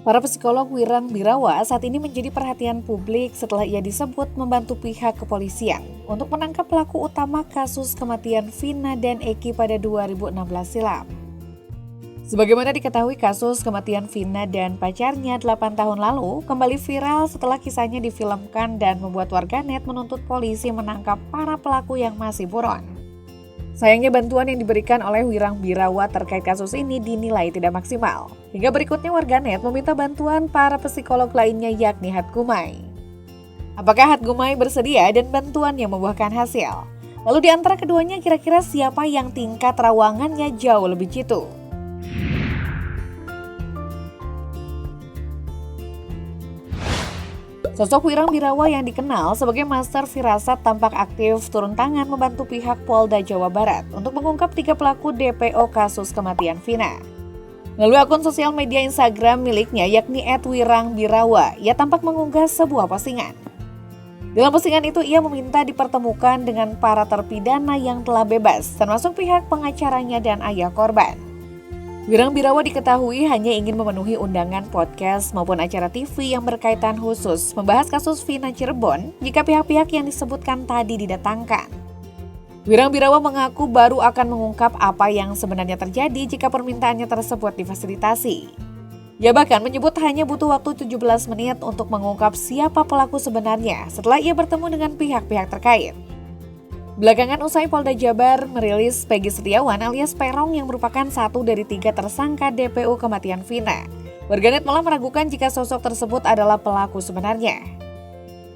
Para psikolog Wirang Birawa saat ini menjadi perhatian publik setelah ia disebut membantu pihak kepolisian untuk menangkap pelaku utama kasus kematian Vina dan Eki pada 2016 silam. Sebagaimana diketahui, kasus kematian Vina dan pacarnya 8 tahun lalu kembali viral setelah kisahnya difilmkan dan membuat warganet menuntut polisi menangkap para pelaku yang masih buron. Sayangnya bantuan yang diberikan oleh Wirang Birawa terkait kasus ini dinilai tidak maksimal. Hingga berikutnya warganet meminta bantuan para psikolog lainnya yakni Hatgumay. Apakah Hatgumay bersedia dan bantuannya membuahkan hasil? Lalu di antara keduanya kira-kira siapa yang tingkat terawangannya jauh lebih jitu? Sosok Wirang Birawa yang dikenal sebagai master firasat tampak aktif turun tangan membantu pihak Polda Jawa Barat untuk mengungkap 3 pelaku DPO kasus kematian Vina. Melalui akun sosial media Instagram miliknya yakni @wirangbirawa, ia tampak mengunggah sebuah postingan. Dalam postingan itu ia meminta dipertemukan dengan para terpidana yang telah bebas, termasuk pihak pengacaranya dan ayah korban. Wirang Birawa diketahui hanya ingin memenuhi undangan podcast maupun acara TV yang berkaitan khusus membahas kasus Vina Cirebon jika pihak-pihak yang disebutkan tadi didatangkan. Wirang Birawa mengaku baru akan mengungkap apa yang sebenarnya terjadi jika permintaannya tersebut difasilitasi. Ia bahkan menyebut hanya butuh waktu 17 menit untuk mengungkap siapa pelaku sebenarnya setelah ia bertemu dengan pihak-pihak terkait. Belakangan usai Polda Jabar merilis Peggy Setiawan alias Peron yang merupakan satu dari 3 tersangka DPO kematian Vina. Warganet malah meragukan jika sosok tersebut adalah pelaku sebenarnya.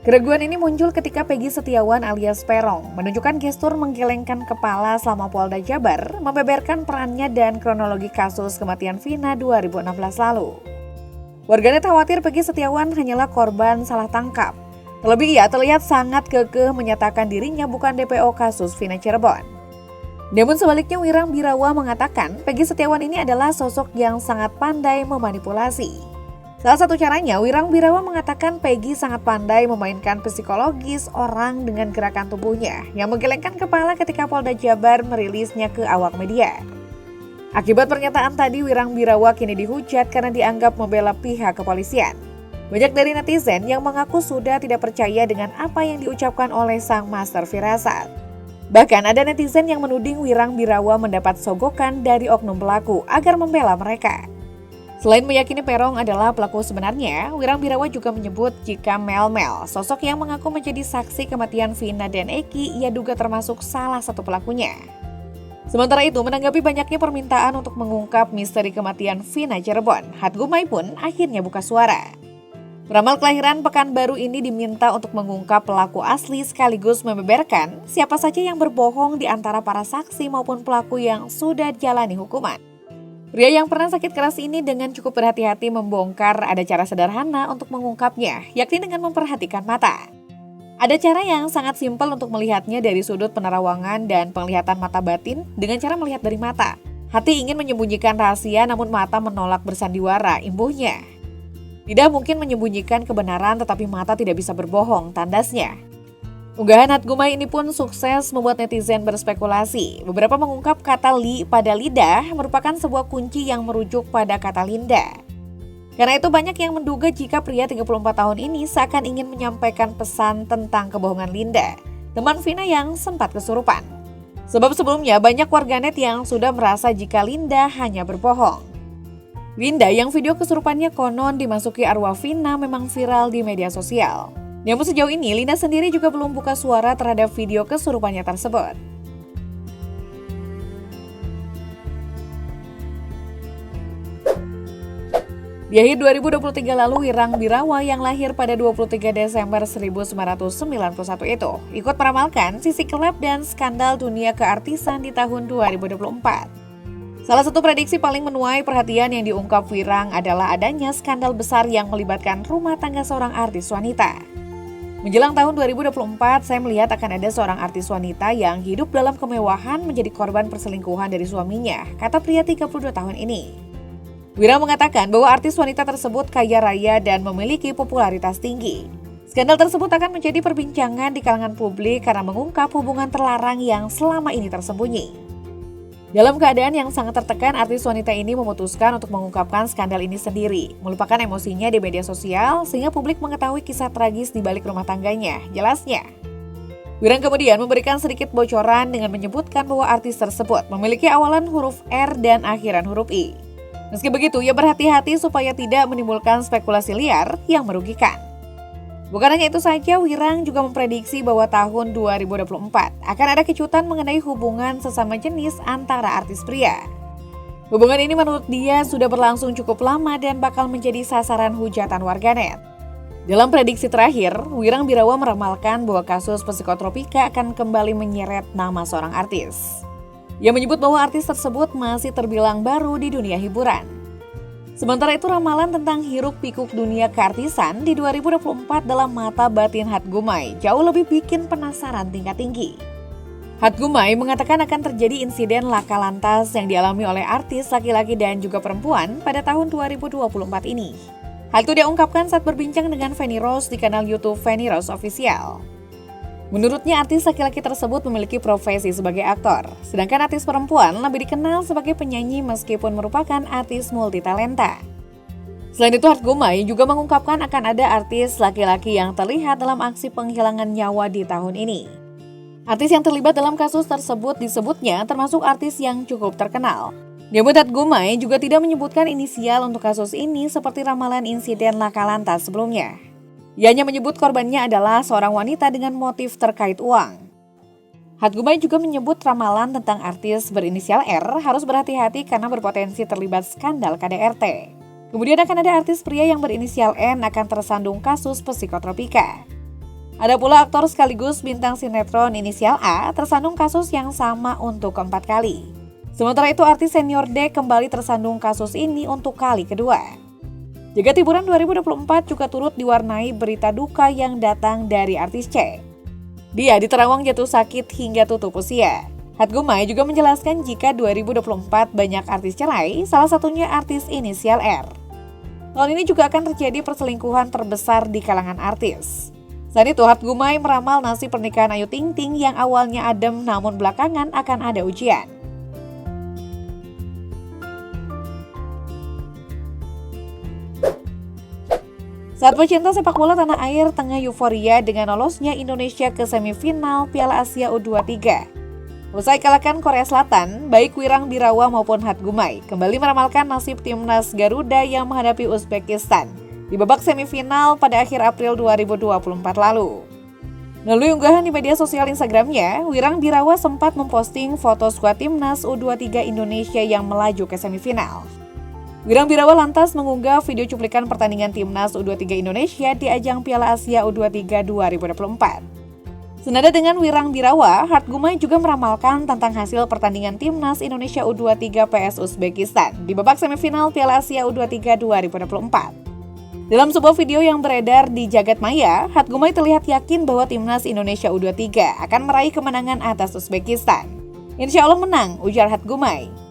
Keraguan ini muncul ketika Peggy Setiawan alias Peron menunjukkan gestur menggelengkan kepala selama Polda Jabar membeberkan perannya dan kronologi kasus kematian Vina 2016 lalu. Warganet khawatir Peggy Setiawan hanyalah korban salah tangkap. Terlebih ia terlihat sangat kekeh menyatakan dirinya bukan DPO kasus Vina Cirebon. Namun sebaliknya Wirang Birawa mengatakan Peggy Setiawan ini adalah sosok yang sangat pandai memanipulasi. Salah satu caranya Wirang Birawa mengatakan Peggy sangat pandai memainkan psikologis orang dengan gerakan tubuhnya yang menggelengkan kepala ketika Polda Jabar merilisnya ke awak media. Akibat pernyataan tadi Wirang Birawa kini dihujat karena dianggap membela pihak kepolisian. Banyak dari netizen yang mengaku sudah tidak percaya dengan apa yang diucapkan oleh sang master firasat. Bahkan ada netizen yang menuding Wirang Birawa mendapat sogokan dari oknum pelaku agar membela mereka. Selain meyakini Peron adalah pelaku sebenarnya, Wirang Birawa juga menyebut jika Mel, sosok yang mengaku menjadi saksi kematian Vina dan Eki, ia duga termasuk salah satu pelakunya. Sementara itu, menanggapi banyaknya permintaan untuk mengungkap misteri kematian Vina Cirebon, Hatgumay pun akhirnya buka suara. Peramal kelahiran Pekanbaru ini diminta untuk mengungkap pelaku asli sekaligus membeberkan siapa saja yang berbohong di antara para saksi maupun pelaku yang sudah jalani hukuman. Pria yang pernah sakit keras ini dengan cukup berhati-hati membongkar ada cara sederhana untuk mengungkapnya, yakni dengan memperhatikan mata. Ada cara yang sangat simpel untuk melihatnya dari sudut penerawangan dan penglihatan mata batin dengan cara melihat dari mata. Hati ingin menyembunyikan rahasia namun mata menolak bersandiwara, imbuhnya. Tidak mungkin menyembunyikan kebenaran tetapi mata tidak bisa berbohong, tandasnya. Unggahan Hatgumay ini pun sukses membuat netizen berspekulasi. Beberapa mengungkap kata li pada lidah merupakan sebuah kunci yang merujuk pada kata linda. Karena itu banyak yang menduga jika pria 34 tahun ini seakan ingin menyampaikan pesan tentang kebohongan Linda, teman Vina yang sempat kesurupan. Sebab sebelumnya banyak warganet yang sudah merasa jika Linda hanya berbohong. Linda yang video kesurupannya konon dimasuki arwah Vina memang viral di media sosial. Namun sejauh ini Linda sendiri juga belum buka suara terhadap video kesurupannya tersebut. Di akhir 2023 lalu, Wirang Birawa yang lahir pada 23 Desember 1991 itu ikut meramalkan sisi gelap dan skandal dunia keartisan di tahun 2024. Salah satu prediksi paling menuai perhatian yang diungkap Wirang adalah adanya skandal besar yang melibatkan rumah tangga seorang artis wanita. Menjelang tahun 2024, saya melihat akan ada seorang artis wanita yang hidup dalam kemewahan menjadi korban perselingkuhan dari suaminya, kata pria 32 tahun ini. Wirang mengatakan bahwa artis wanita tersebut kaya raya dan memiliki popularitas tinggi. Skandal tersebut akan menjadi perbincangan di kalangan publik karena mengungkap hubungan terlarang yang selama ini tersembunyi. Dalam keadaan yang sangat tertekan, artis wanita ini memutuskan untuk mengungkapkan skandal ini sendiri, melupakan emosinya di media sosial sehingga publik mengetahui kisah tragis di balik rumah tangganya. Jelasnya, Wirang kemudian memberikan sedikit bocoran dengan menyebutkan bahwa artis tersebut memiliki awalan huruf R dan akhiran huruf I. Meski begitu, ia berhati-hati supaya tidak menimbulkan spekulasi liar yang merugikan. Bukan hanya itu saja, Wirang juga memprediksi bahwa tahun 2024 akan ada kejutan mengenai hubungan sesama jenis antara artis pria. Hubungan ini menurut dia sudah berlangsung cukup lama dan bakal menjadi sasaran hujatan warganet. Dalam prediksi terakhir, Wirang Birawa meramalkan bahwa kasus psikotropika akan kembali menyeret nama seorang artis. Ia menyebut bahwa artis tersebut masih terbilang baru di dunia hiburan. Sementara itu, ramalan tentang hiruk-pikuk dunia keartisan di 2024 dalam mata batin Hat Gumai jauh lebih bikin penasaran tingkat tinggi. Hat Gumai mengatakan akan terjadi insiden laka lantas yang dialami oleh artis laki-laki dan juga perempuan pada tahun 2024 ini. Hal itu dia ungkapkan saat berbincang dengan Feni Rose di kanal YouTube Feni Rose Official. Menurutnya, artis laki-laki tersebut memiliki profesi sebagai aktor, sedangkan artis perempuan lebih dikenal sebagai penyanyi meskipun merupakan artis multitalenta. Selain itu, Hat Gumai juga mengungkapkan akan ada artis laki-laki yang terlihat dalam aksi penghilangan nyawa di tahun ini. Artis yang terlibat dalam kasus tersebut disebutnya termasuk artis yang cukup terkenal. Namun Hat Gumai juga tidak menyebutkan inisial untuk kasus ini seperti ramalan insiden laka lantas sebelumnya. Ia hanya menyebut korbannya adalah seorang wanita dengan motif terkait uang. Hat Gumai juga menyebut ramalan tentang artis berinisial R harus berhati-hati karena berpotensi terlibat skandal KDRT. Kemudian akan ada artis pria yang berinisial N akan tersandung kasus psikotropika. Ada pula aktor sekaligus bintang sinetron inisial A tersandung kasus yang sama untuk keempat kali. Sementara itu, artis senior D kembali tersandung kasus ini untuk kali kedua. Jagat hiburan 2024 juga turut diwarnai berita duka yang datang dari artis C. Dia di Terawang jatuh sakit hingga tutup usia. Hat Gumai juga menjelaskan jika 2024 banyak artis cerai, salah satunya artis inisial R. Tahun ini juga akan terjadi perselingkuhan terbesar di kalangan artis. Selain itu, Hat Gumai meramal nasib pernikahan Ayu Ting Ting yang awalnya adem namun belakangan akan ada ujian. Saat pecinta sepak bola tanah air tengah euforia dengan lolosnya Indonesia ke semifinal Piala Asia U23. Usai kalahkan Korea Selatan, baik Wirang Birawa maupun Hat Gumai kembali meramalkan nasib timnas Garuda yang menghadapi Uzbekistan di babak semifinal pada akhir April 2024 lalu. Melalui unggahan di media sosial Instagramnya, Wirang Birawa sempat memposting foto skuad timnas U23 Indonesia yang melaju ke semifinal. Wirang Birawa lantas mengunggah video cuplikan pertandingan timnas U23 Indonesia di ajang Piala Asia U23 2024. Senada dengan Wirang Birawa, Hat Gumai juga meramalkan tentang hasil pertandingan timnas Indonesia U23 PS Uzbekistan di babak semifinal Piala Asia U23 2024. Dalam sebuah video yang beredar di jagat maya, Hat Gumai terlihat yakin bahwa timnas Indonesia U23 akan meraih kemenangan atas Uzbekistan. Insya Allah menang, ujar Hat Gumai.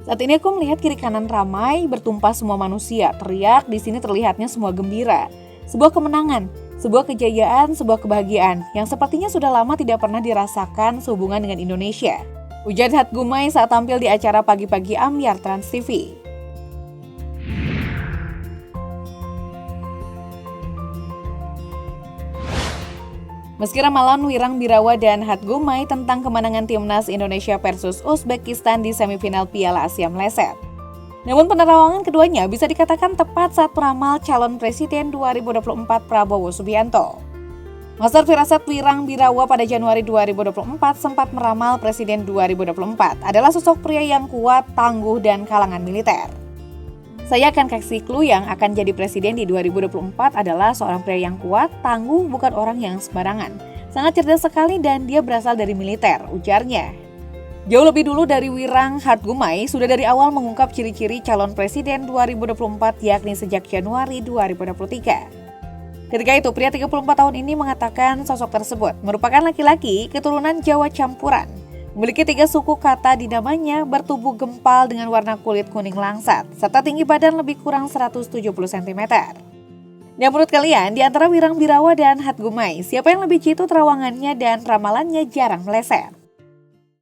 Saat ini aku melihat kiri kanan ramai, bertumpah semua manusia, teriak, di sini terlihatnya semua gembira. Sebuah kemenangan, sebuah kejayaan, sebuah kebahagiaan yang sepertinya sudah lama tidak pernah dirasakan sehubungan dengan Indonesia. Ujar Hat Gumai saat tampil di acara Pagi-Pagi Ambyar Trans TV. Meski ramalan Wirang Birawa dan Hat Gumai tentang kemenangan timnas Indonesia versus Uzbekistan di semifinal Piala Asia meleset, namun penerawangan keduanya bisa dikatakan tepat saat peramal calon presiden 2024 Prabowo Subianto. Master firasat Wirang Birawa pada Januari 2024 sempat meramal Presiden 2024 adalah sosok pria yang kuat, tangguh, dan kalangan militer. Saya akan kasih clue yang akan jadi presiden di 2024 adalah seorang pria yang kuat, tangguh, bukan orang yang sembarangan. Sangat cerdas sekali dan dia berasal dari militer, ujarnya. Jauh lebih dulu dari Wirang, Hat Gumai sudah dari awal mengungkap ciri-ciri calon presiden 2024 yakni sejak Januari 2023. Ketika itu, pria 34 tahun ini mengatakan sosok tersebut merupakan laki-laki keturunan Jawa campuran. Memiliki 3 suku kata di namanya, bertubuh gempal dengan warna kulit kuning langsat, serta tinggi badan lebih kurang 170 cm. Dan menurut kalian, di antara Wirang Birawa dan Hat Gumai, siapa yang lebih jitu terawangannya dan ramalannya jarang meleset?